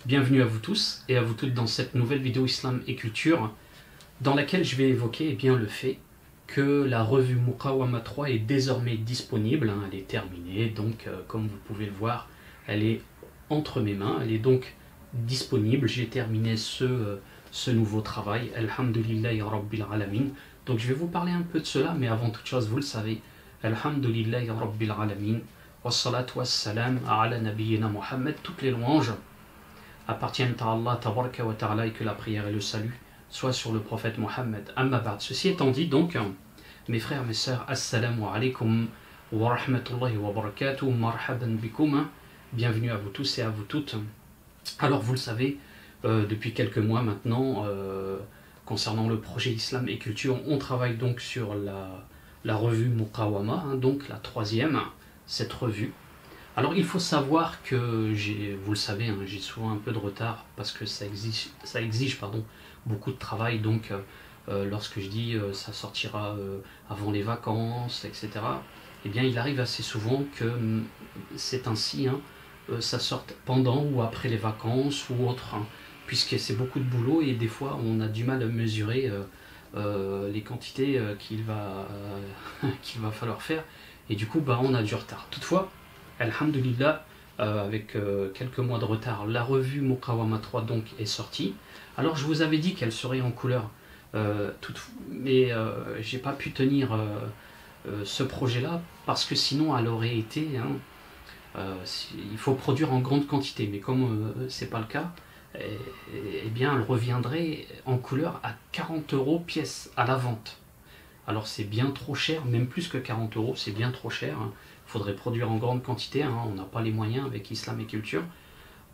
Bienvenue à vous tous et à vous toutes dans cette nouvelle vidéo Islam et Culture dans laquelle je vais évoquer le fait que la revue Muqawama 3 est désormais disponible, elle est terminée, donc comme vous pouvez le voir, elle est entre mes mains, elle est donc disponible, j'ai terminé ce nouveau travail, Alhamdulillahi Rabbil Alamin. Donc je vais vous parler un peu de cela, mais avant toute chose, vous le savez, Alhamdulillahi Rabbil Alamin, wassalatu wassalam ala nabiyyina Muhammad, toutes les louanges appartiennent à Allah tabaraka wa ta'ala et que la prière et le salut soient sur le prophète Mohammed. Amma ba'd. Ceci étant dit, donc, mes frères, mes sœurs, assalamu alaikum wa rahmatullahi wa barakatuh, marhaban bikum, bienvenue à vous tous et à vous toutes. Alors, vous le savez, depuis quelques mois maintenant, concernant le projet Islam et Culture, on travaille donc sur la revue Muqawama, donc la troisième, cette revue. Alors il faut savoir que vous le savez, j'ai souvent un peu de retard parce que ça exige beaucoup de travail. Donc lorsque je dis ça sortira avant les vacances, etc., eh bien il arrive assez souvent que c'est ainsi, ça sorte pendant ou après les vacances ou autre, puisque c'est beaucoup de boulot et des fois on a du mal à mesurer les quantités qu'il va falloir faire, et du coup on a du retard. Toutefois, Alhamdulillah, avec quelques mois de retard, la revue Muqawama 3 donc est sortie. Alors je vous avais dit qu'elle serait en couleur, mais j'ai pas pu tenir ce projet-là parce que sinon elle aurait été, il faut produire en grande quantité, mais comme c'est pas le cas, eh bien elle reviendrait en couleur à 40 € pièce à la vente. Alors c'est bien trop cher, même plus que 40 €, c'est bien trop cher. Il faudrait produire en grande quantité, on n'a pas les moyens avec Islam et Culture.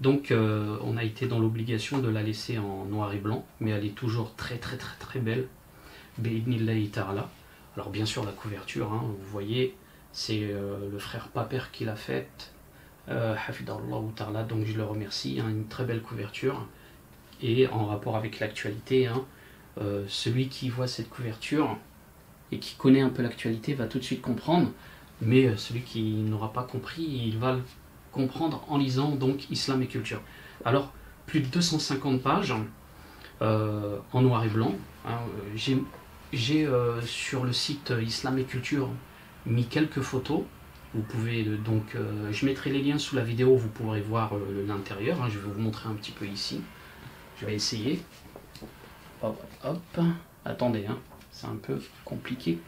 Donc on a été dans l'obligation de la laisser en noir et blanc, mais elle est toujours très très très très belle. Bi'idnillahi ta'ala. Alors bien sûr la couverture, vous voyez, c'est le frère Paper qui l'a faite, Hafidallahu ta'ala, donc je le remercie, une très belle couverture. Et en rapport avec l'actualité, celui qui voit cette couverture et qui connaît un peu l'actualité va tout de suite comprendre, mais celui qui n'aura pas compris, il va le comprendre en lisant donc Islam et Culture. Alors, plus de 250 pages en noir et blanc. J'ai sur le site Islam et Culture mis quelques photos. Vous pouvez donc, je mettrai les liens sous la vidéo, vous pourrez voir l'intérieur. Je vais vous montrer un petit peu ici. Je vais essayer. Hop, hop. Attendez, c'est un peu compliqué.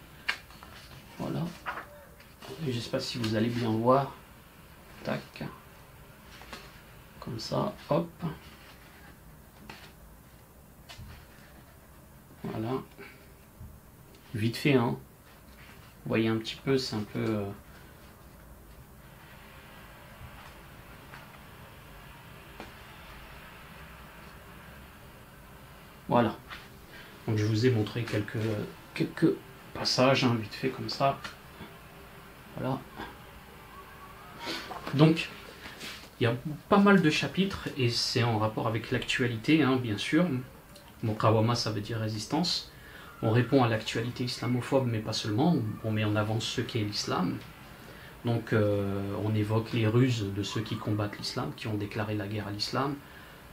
Voilà. Je ne sais pas si vous allez bien voir. Tac. Comme ça, hop. Voilà. Vite fait, Vous voyez un petit peu, c'est un peu... Voilà. Donc je vous ai montré quelques passages, vite fait comme ça. Voilà. Donc, il y a pas mal de chapitres et c'est en rapport avec l'actualité, bien sûr. Muqawama, ça veut dire résistance. On répond à l'actualité islamophobe, mais pas seulement. On met en avant ce qu'est l'islam. Donc, on évoque les ruses de ceux qui combattent l'islam, qui ont déclaré la guerre à l'islam.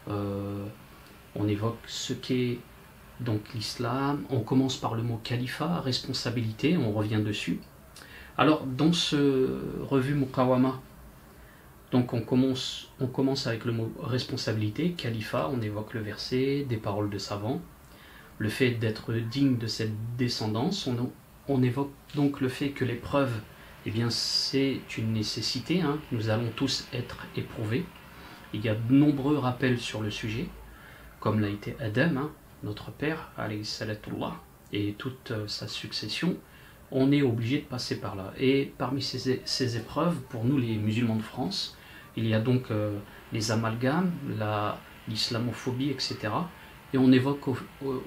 On évoque ce qu'est donc l'islam. On commence par le mot califat, responsabilité, on revient dessus. Alors, dans ce revue Muqawama, donc on commence avec le mot responsabilité, califat, on évoque le verset, des paroles de savants, le fait d'être digne de cette descendance, on évoque donc le fait que l'épreuve, c'est une nécessité, nous allons tous être éprouvés. Il y a de nombreux rappels sur le sujet, comme l'a été Adam, notre père, alayhi salatullah, et toute sa succession. On est obligé de passer par là. Et parmi ces épreuves, pour nous les musulmans de France, il y a donc les amalgames, l'islamophobie, etc. Et on évoque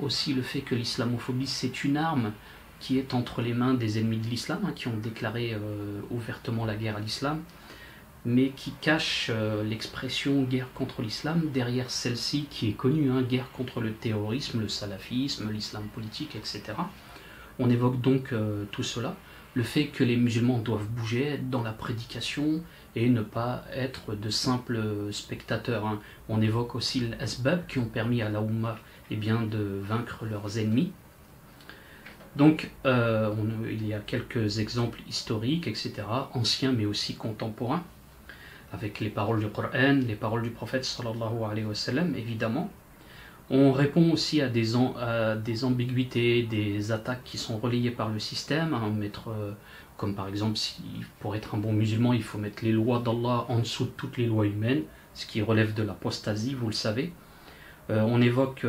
aussi le fait que l'islamophobie, c'est une arme qui est entre les mains des ennemis de l'islam, qui ont déclaré ouvertement la guerre à l'islam, mais qui cache l'expression guerre contre l'islam derrière celle-ci qui est connue, guerre contre le terrorisme, le salafisme, l'islam politique, etc. On évoque donc tout cela. le fait que les musulmans doivent bouger, être dans la prédication et ne pas être de simples spectateurs, hein. On évoque aussi les asbab qui ont permis à la Oumma de vaincre leurs ennemis. Donc il y a quelques exemples historiques, etc., anciens mais aussi contemporains, avec les paroles du Coran, les paroles du prophète sallallahu alayhi wa sallam, évidemment. On répond aussi à des ambiguïtés, des attaques qui sont relayées par le système, hein, comme par exemple, pour être un bon musulman, il faut mettre les lois d'Allah en dessous de toutes les lois humaines, ce qui relève de l'apostasie, vous le savez. On évoque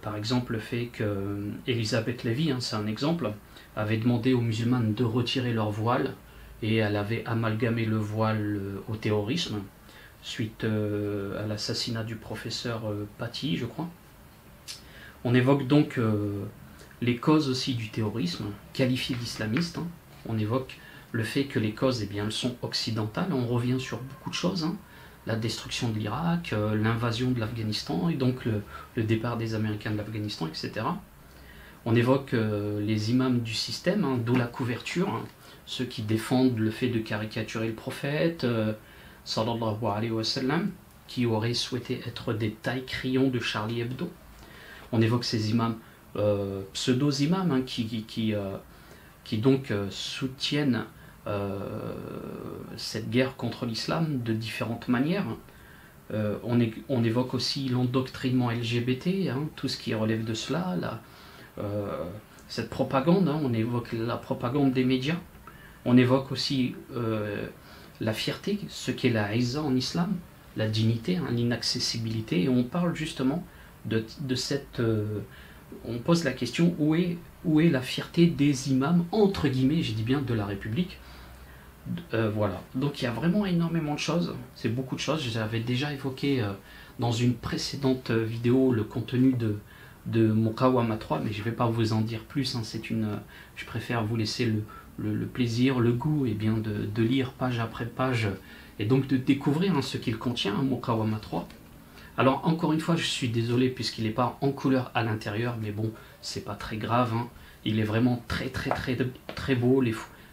par exemple le fait que Elisabeth Lévy, hein, c'est un exemple, avait demandé aux musulmanes de retirer leur voile, et elle avait amalgamé le voile au terrorisme, suite à l'assassinat du professeur Paty, je crois. On évoque donc les causes aussi du terrorisme, qualifiées d'islamistes, hein. On évoque le fait que les causes, elles sont occidentales. On revient sur beaucoup de choses, hein. La destruction de l'Irak, l'invasion de l'Afghanistan, et donc le départ des Américains de l'Afghanistan, etc. On évoque les imams du système, hein, d'où la couverture, hein, ceux qui défendent le fait de caricaturer le prophète, sallallahu alayhi wa sallam, qui auraient souhaité être des tailles-crayons de Charlie Hebdo. On évoque ces imams, pseudo-imams, hein, qui donc soutiennent cette guerre contre l'islam de différentes manières. On évoque aussi l'endoctrinement LGBT, hein, tout ce qui relève de cela, cette propagande, hein, on évoque la propagande des médias. On évoque aussi la fierté, ce qu'est la izza en islam, la dignité, hein, l'inaccessibilité, et on parle justement de cette... on pose la question, où est la fierté des imams, entre guillemets, je dis bien de la République. Voilà, donc il y a vraiment énormément de choses, c'est beaucoup de choses. J'avais déjà évoqué dans une précédente vidéo le contenu de Muqawama 3, mais je ne vais pas vous en dire plus, hein, je préfère vous laisser le plaisir, le goût de lire page après page, et donc de découvrir, hein, ce qu'il contient, hein, Muqawama 3. Alors encore une fois, je suis désolé puisqu'il n'est pas en couleur à l'intérieur, mais bon, c'est pas très grave, hein. Il est vraiment très très très très beau,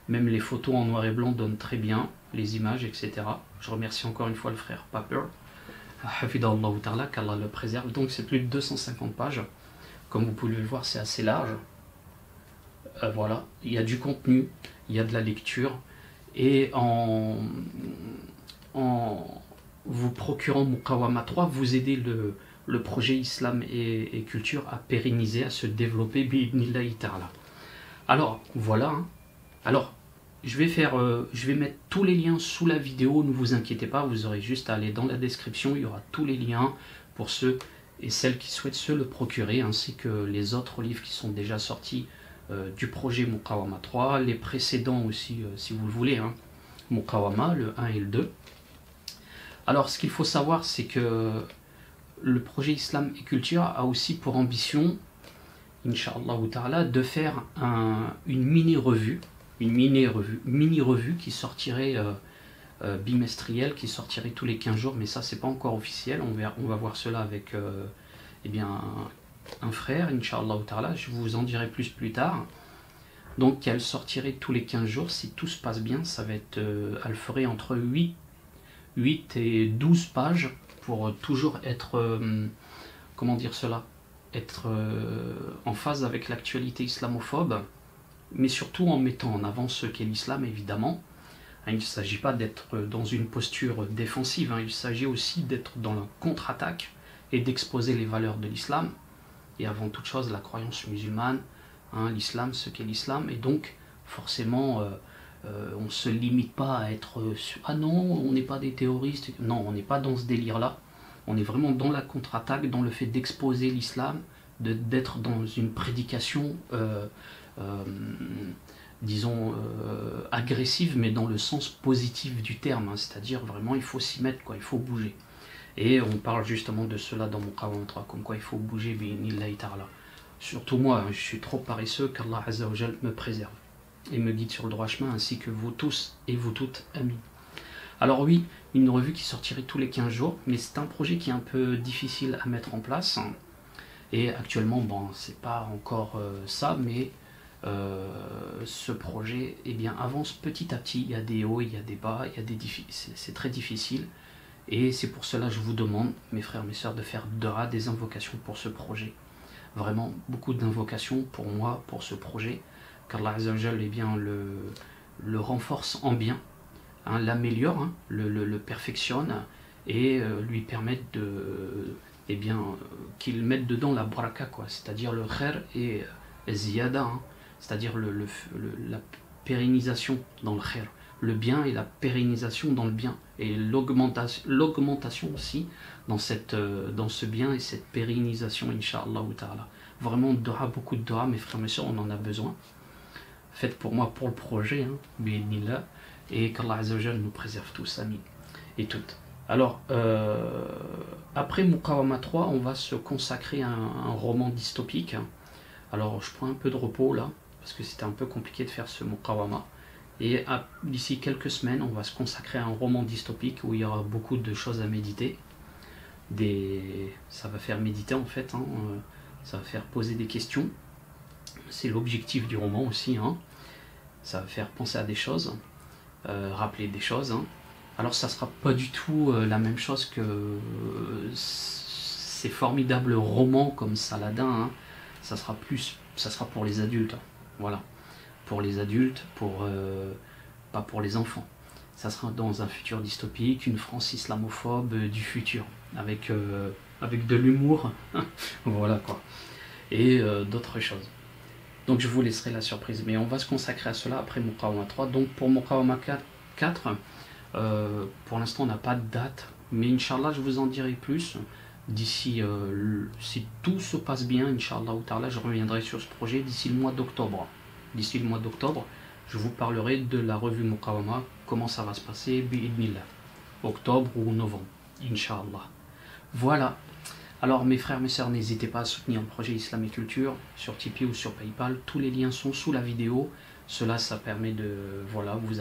même les photos en noir et blanc donnent très bien, les images, etc. Je remercie encore une fois le frère Paper, hafidallahu ta'ala, qu'Allah le préserve. Donc c'est plus de 250 pages, comme vous pouvez le voir, c'est assez large. Voilà, il y a du contenu, il y a de la lecture, et en vous procurant Muqawama 3, vous aidez le projet Islam et Culture à pérenniser, à se développer, bi'idnillahi ta'ala. Alors, voilà, hein. Alors, je vais mettre tous les liens sous la vidéo, ne vous inquiétez pas, vous aurez juste à aller dans la description, il y aura tous les liens pour ceux et celles qui souhaitent se le procurer, ainsi que les autres livres qui sont déjà sortis du projet Muqawama 3, les précédents aussi, si vous le voulez, hein, Muqawama, le 1 et le 2. Alors, ce qu'il faut savoir, c'est que le projet Islam et Culture a aussi pour ambition, Inch'Allah ta'ala, de faire une mini-revue qui sortirait bimestrielle, qui sortirait tous les 15 jours, mais ça, c'est pas encore officiel. On va voir cela avec un frère, Inch'Allah ta'ala, je vous en dirai plus tard. Donc, elle sortirait tous les 15 jours, si tout se passe bien, ça va être, elle ferait entre 8 et 12 pages pour toujours être, comment dire cela, être en phase avec l'actualité islamophobe, mais surtout en mettant en avant ce qu'est l'islam, évidemment. Il ne s'agit pas d'être dans une posture défensive, hein, il s'agit aussi d'être dans la contre-attaque et d'exposer les valeurs de l'islam, et avant toute chose la croyance musulmane, hein, l'islam, ce qu'est l'islam, et donc forcément on ne se limite pas à être ah non, on n'est pas des terroristes, non, on n'est pas dans ce délire-là, on est vraiment dans la contre-attaque, dans le fait d'exposer l'islam, d'être dans une prédication disons agressive, mais dans le sens positif du terme, hein, c'est-à-dire vraiment il faut s'y mettre, quoi, il faut bouger. Et on parle justement de cela dans Muqawama 3, comme quoi il faut bouger, bi'idnillahi ta'ala. Surtout moi, je suis trop paresseux, qu'Allah Azza wa Jal me préserve et me guide sur le droit chemin, ainsi que vous tous et vous toutes, amis. Alors oui, une revue qui sortirait tous les 15 jours, mais c'est un projet qui est un peu difficile à mettre en place, et actuellement, bon, c'est pas encore ça, mais ce projet eh bien, avance petit à petit. Il y a des hauts, il y a des bas, c'est très difficile. Et c'est pour cela que je vous demande, mes frères, mes sœurs, de faire des invocations pour ce projet. Vraiment, beaucoup d'invocations pour moi, pour ce projet. Qu'Allah Azzawajal eh bien, le renforce en bien, hein, l'améliore, hein, le perfectionne et lui permette de, eh bien, qu'il mette dedans la baraka, quoi, c'est-à-dire le khair et ziyada, hein, c'est-à-dire la pérennisation dans le khair, le bien et la pérennisation dans le bien, et l'augmentation aussi dans ce bien et cette pérennisation, Inch'Allah ta'ala. Vraiment, beaucoup de dua, mes frères et mes sœurs, on en a besoin. Faites pour moi, pour le projet, hein, bi'idnillah, et qu'Allah Azzawajal nous préserve tous, amis, et toutes. Alors, après Muqawama 3, on va se consacrer à un roman dystopique. Alors, je prends un peu de repos là, parce que c'était un peu compliqué de faire ce Muqawama. Et d'ici quelques semaines, on va se consacrer à un roman dystopique où il y aura beaucoup de choses à méditer. Ça va faire méditer en fait, hein, ça va faire poser des questions. C'est l'objectif du roman aussi, hein. Ça va faire penser à des choses, rappeler des choses, hein. Alors ça sera pas du tout la même chose que ces formidables romans comme Saladin, hein. Ça sera pour les adultes, hein. Voilà, pour les adultes, pas pour les enfants. Ça sera dans un futur dystopique, une France islamophobe du futur, avec de l'humour, voilà quoi, et d'autres choses. Donc je vous laisserai la surprise, mais on va se consacrer à cela après Muqawama 3. Donc pour Muqawama 4, pour l'instant on n'a pas de date, mais Inch'Allah je vous en dirai plus d'ici, si tout se passe bien, Inch'Allah ta'ala, je reviendrai sur ce projet d'ici le mois d'octobre. D'ici le mois d'octobre, je vous parlerai de la revue Muqawama, comment ça va se passer, bi'idnillah, octobre ou novembre, Inch'Allah. Voilà. Alors mes frères, mes sœurs, n'hésitez pas à soutenir le projet Islam et Culture sur Tipeee ou sur Paypal. Tous les liens sont sous la vidéo. Cela, ça permet de... Voilà, vous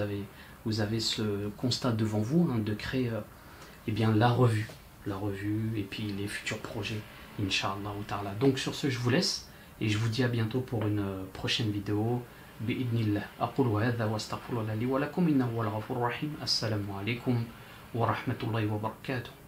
avez ce constat devant vous, hein, de créer eh bien, la revue et puis les futurs projets, Inch'Allah ta'ala. Donc sur ce, je vous laisse et je vous dis à bientôt pour une prochaine vidéo. Bi'idnillah. Aqulu hadha wa astaghfirullah li wa lakum innahu huwal ghafurur rahim. Assalamu alaikum wa rahmatullahi wa barakatuh.